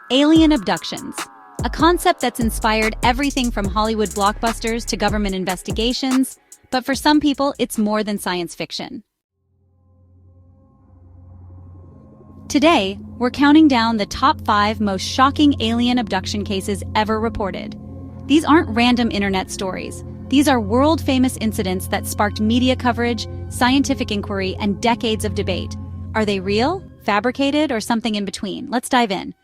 Alien abductions. A concept that's inspired everything from Hollywood blockbusters to government investigations, but for some people, it's more than science fiction. Today, we're counting down the top 5 most shocking alien abduction cases ever reported. These aren't random internet stories. These are world-famous incidents that sparked media coverage, scientific inquiry, and decades of debate. Are they real, fabricated, or something in between? Let's dive in.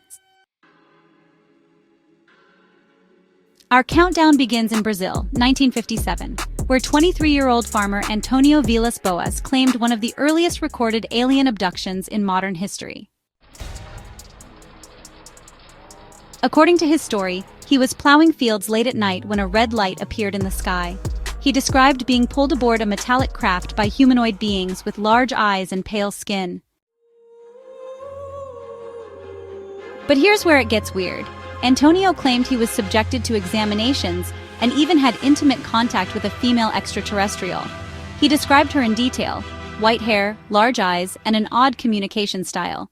Our countdown begins in Brazil, 1957, where 23-year-old farmer Antonio Visoas claimed one of the earliest recorded alien abductions in modern history. According to his story, he was plowing fields late at night when a red light appeared in the sky. He described being pulled aboard a metallic craft by humanoid beings with large eyes and pale skin. But here's where it gets weird. Antonio claimed he was subjected to examinations and even had intimate contact with a female extraterrestrial. He described her in detail: white hair, large eyes, and an odd communication style.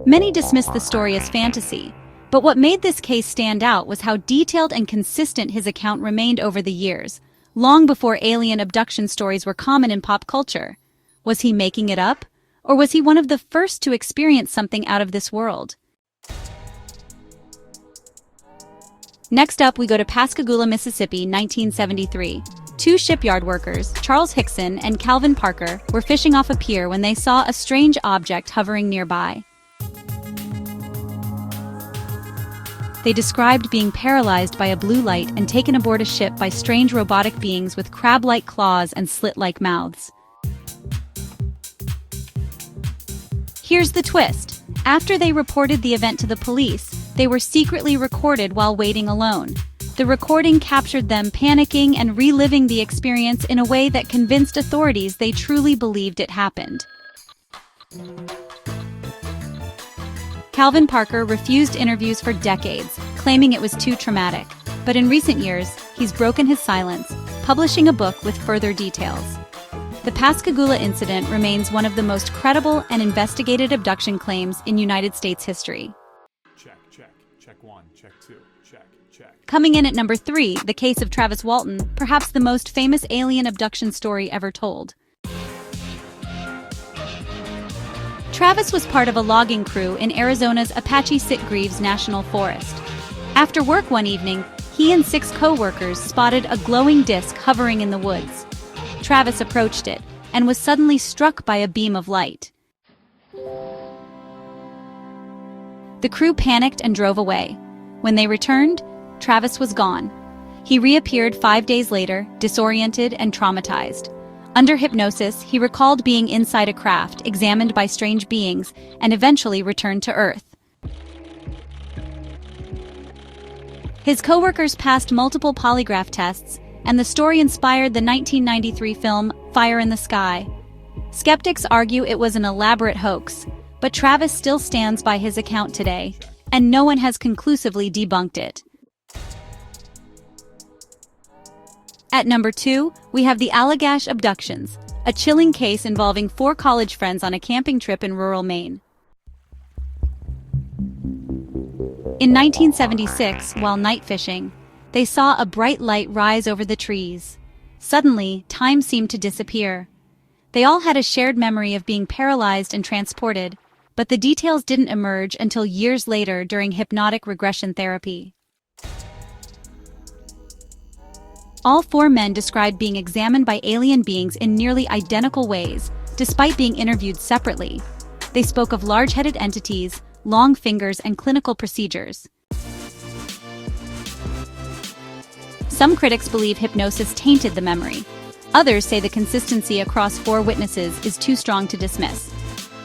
Many dismissed the story as fantasy, but what made this case stand out was how detailed and consistent his account remained over the years, long before alien abduction stories were common in pop culture. Was he making it up? Or was he one of the first to experience something out of this world? Next up, we go to Pascagoula, Mississippi, 1973. 2 shipyard workers, Charles Hixon and Calvin Parker, were fishing off a pier when they saw a strange object hovering nearby. They described being paralyzed by a blue light and taken aboard a ship by strange robotic beings with crab-like claws and slit-like mouths. Here's the twist. After they reported the event to the police, they were secretly recorded while waiting alone. The recording captured them panicking and reliving the experience in a way that convinced authorities they truly believed it happened. Calvin Parker refused interviews for decades, claiming it was too traumatic. But in recent years, he's broken his silence, publishing a book with further details. The Pascagoula incident remains one of the most credible and investigated abduction claims in United States history. Check 1, check 2, check. Coming in at number 3, the case of Travis Walton, perhaps the most famous alien abduction story ever told. Travis was part of a logging crew in Arizona's Apache Sitgreaves National Forest. After work one evening, he and 6 co-workers spotted a glowing disc hovering in the woods. Travis approached it and was suddenly struck by a beam of light. The crew panicked and drove away. When they returned, Travis was gone. He reappeared 5 days later, disoriented and traumatized. Under hypnosis, he recalled being inside a craft, examined by strange beings, and eventually returned to Earth. His co-workers passed multiple polygraph tests, and the story inspired the 1993 film Fire in the Sky. Skeptics argue it was an elaborate hoax, but Travis still stands by his account today, and no one has conclusively debunked it. At number 2, we have the Allagash abductions, a chilling case involving 4 college friends on a camping trip in rural Maine. In 1976, while night fishing, they saw a bright light rise over the trees. Suddenly, time seemed to disappear. They all had a shared memory of being paralyzed and transported, but the details didn't emerge until years later during hypnotic regression therapy. All 4 men described being examined by alien beings in nearly identical ways, despite being interviewed separately. They spoke of large-headed entities, long fingers, and clinical procedures. Some critics believe hypnosis tainted the memory. Others say the consistency across 4 witnesses is too strong to dismiss.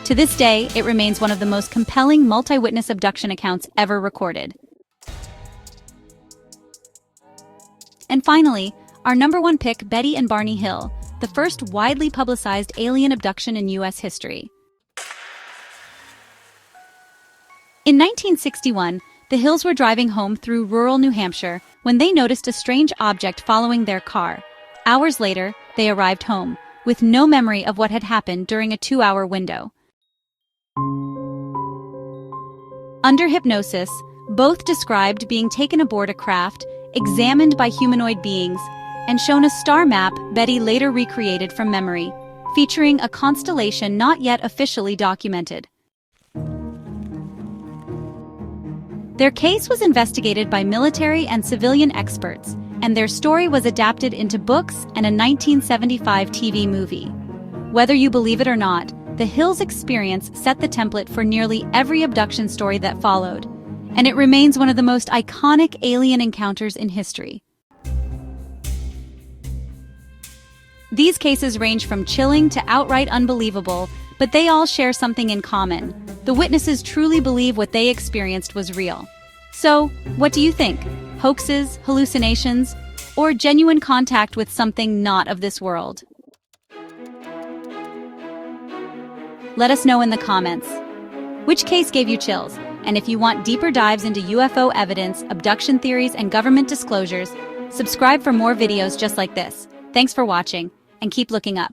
To this day, it remains one of the most compelling multi-witness abduction accounts ever recorded. And finally, our number 1 pick, Betty and Barney Hill, the first widely publicized alien abduction in U.S. history. In 1961, the Hills were driving home through rural New Hampshire when they noticed a strange object following their car. Hours later, they arrived home, with no memory of what had happened during a 2-hour window. Under hypnosis, both described being taken aboard a craft, examined by humanoid beings, and shown a star map Betty later recreated from memory, featuring a constellation not yet officially documented. Their case was investigated by military and civilian experts, and their story was adapted into books and a 1975 TV movie. Whether you believe it or not, the Hills experience set the template for nearly every abduction story that followed, and it remains one of the most iconic alien encounters in history. These cases range from chilling to outright unbelievable, but they all share something in common. The witnesses truly believe what they experienced was real. So, what do you think? Hoaxes, hallucinations, or genuine contact with something not of this world? Let us know in the comments. Which case gave you chills? And if you want deeper dives into UFO evidence, abduction theories, and government disclosures, subscribe for more videos just like this. Thanks for watching, and keep looking up.